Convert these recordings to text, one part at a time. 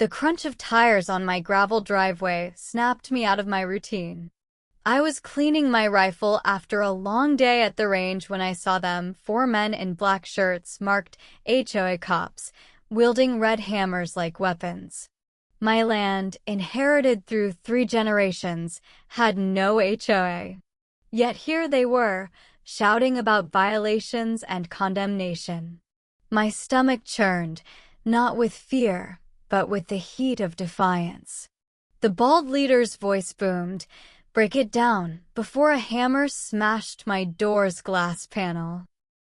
The crunch of tires on my gravel driveway snapped me out of my routine. I was cleaning my rifle after a long day at the range when I saw them, 4 men in black shirts marked HOA cops, wielding red hammers like weapons. My land, inherited through 3 generations, had no HOA. Yet here they were, shouting about violations and condemnation. My stomach churned, not with fear, but with the heat of defiance. The bald leader's voice boomed, "Break it down," before a hammer smashed my door's glass panel.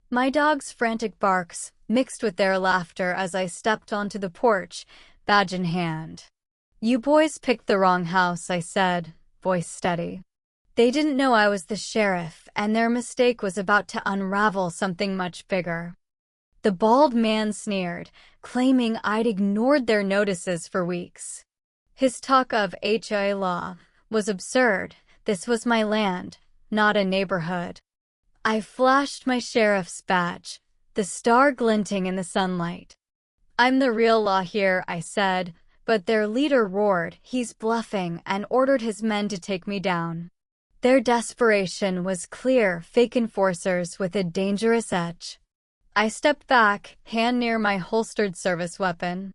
My dog's frantic barks mixed with their laughter as I stepped onto the porch, badge in hand. "You boys picked the wrong house," I said, voice steady. They didn't know I was the sheriff, and their mistake was about to unravel something much bigger. The bald man sneered, claiming I'd ignored their notices for weeks. His talk of HOA law was absurd. This was my land, not a neighborhood. I flashed my sheriff's badge, the star glinting in the sunlight. "I'm the real law here," I said, but their leader roared, "He's bluffing," and ordered his men to take me down. Their desperation was clear, fake enforcers with a dangerous edge. I stepped back, hand near my holstered service weapon.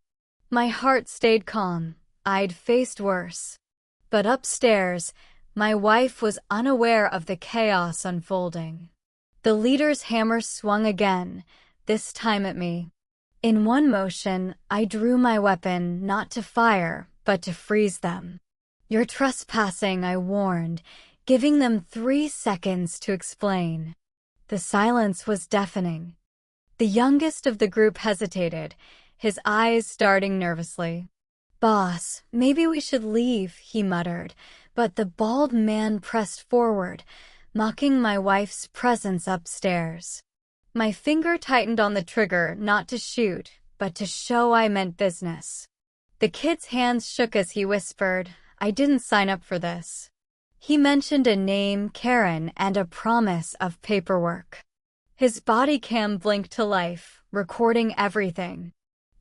My heart stayed calm. I'd faced worse. But upstairs, my wife was unaware of the chaos unfolding. The leader's hammer swung again, this time at me. In one motion, I drew my weapon not to fire, but to freeze them. "You're trespassing," I warned, giving them 3 seconds to explain. The silence was deafening. The youngest of the group hesitated, his eyes starting nervously. "Boss, maybe we should leave," he muttered, but the bald man pressed forward, mocking my wife's presence upstairs. My finger tightened on the trigger, not to shoot, but to show I meant business. The kid's hands shook as he whispered, "I didn't sign up for this." He mentioned a name, Karen, and a promise of paperwork. His body cam blinked to life, recording everything.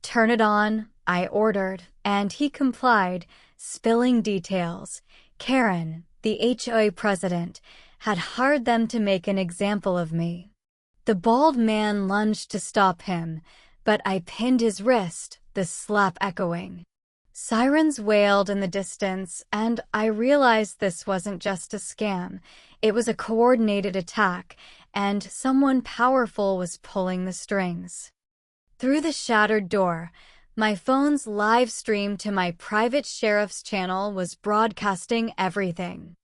"Turn it on," I ordered, and he complied, spilling details. Karen, the HOA president, had hired them to make an example of me. The bald man lunged to stop him, but I pinned his wrist, the slap echoing. Sirens wailed in the distance, and I realized this wasn't just a scam. It was a coordinated attack, and someone powerful was pulling the strings. Through the shattered door, my phone's live stream to my private sheriff's channel was broadcasting everything.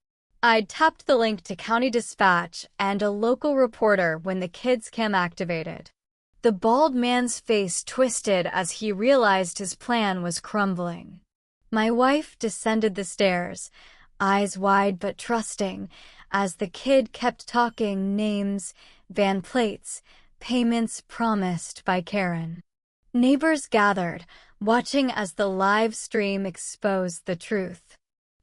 I'd tapped the link to County Dispatch and a local reporter when the kids cam activated. The bald man's face twisted as he realized his plan was crumbling. My wife descended the stairs, eyes wide but trusting, as the kid kept talking names, van plates, payments promised by Karen. Neighbors gathered, watching as the live stream exposed the truth.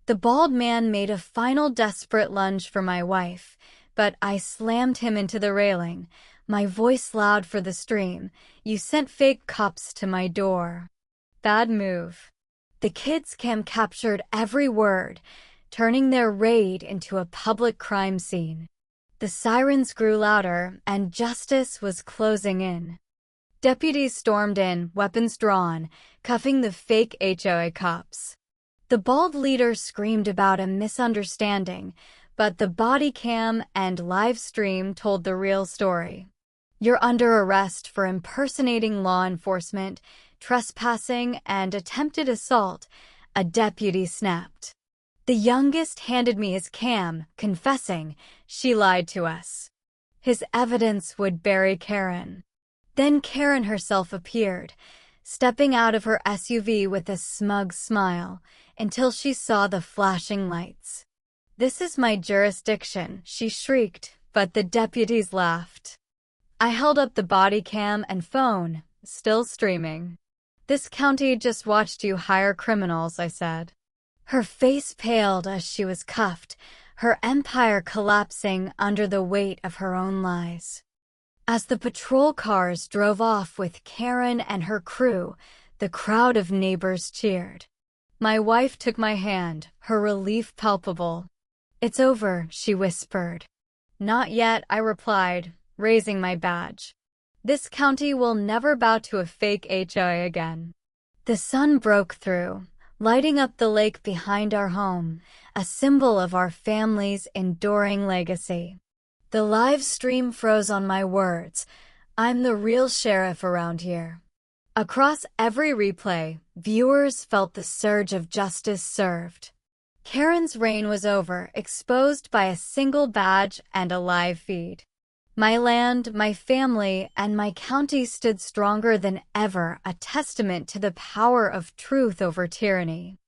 The bald man made a final desperate lunge for my wife, but I slammed him into the railing, my voice loud for the stream. "You sent fake cops to my door." Bad move. The kids cam captured every word, turning their raid into a public crime scene. The sirens grew louder, and justice was closing in. Deputies stormed in, weapons drawn, cuffing the fake HOA cops. The bald leader screamed about a misunderstanding, but the body cam and live stream told the real story. "You're under arrest for impersonating law enforcement, trespassing, and attempted assault," a deputy snapped. The youngest handed me his cam, confessing she lied to us. His evidence would bury Karen. Then Karen herself appeared, stepping out of her SUV with a smug smile, until she saw the flashing lights. "This is my jurisdiction," she shrieked, but the deputies laughed. I held up the body cam and phone, still streaming. "This county just watched you hire criminals," I said. Her face paled as she was cuffed, her empire collapsing under the weight of her own lies. As the patrol cars drove off with Karen and her crew, The crowd of neighbors cheered. My wife took my hand, her relief palpable. "It's over," she whispered. "Not yet," I replied, raising my badge. "This county will never bow to a fake HOA again." The sun broke through, lighting up the lake behind our home, a symbol of our family's enduring legacy. The live stream froze on my words. I'm the real sheriff around here. Across every replay, viewers felt the surge of justice served. Karen's reign was over, exposed by a single badge and a live feed. My land, my family, and my county stood stronger than ever, a testament to the power of truth over tyranny.